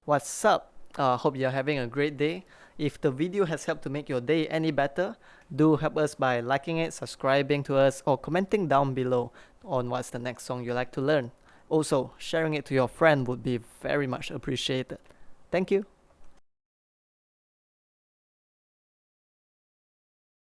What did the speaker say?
What's up? Hope you're having a great day. If the video has helped to make your day any better, do help us by liking it, subscribing to us, or commenting down below on what's the next song you like to learn. Also, sharing it to your friend would be very much appreciated. Thank you.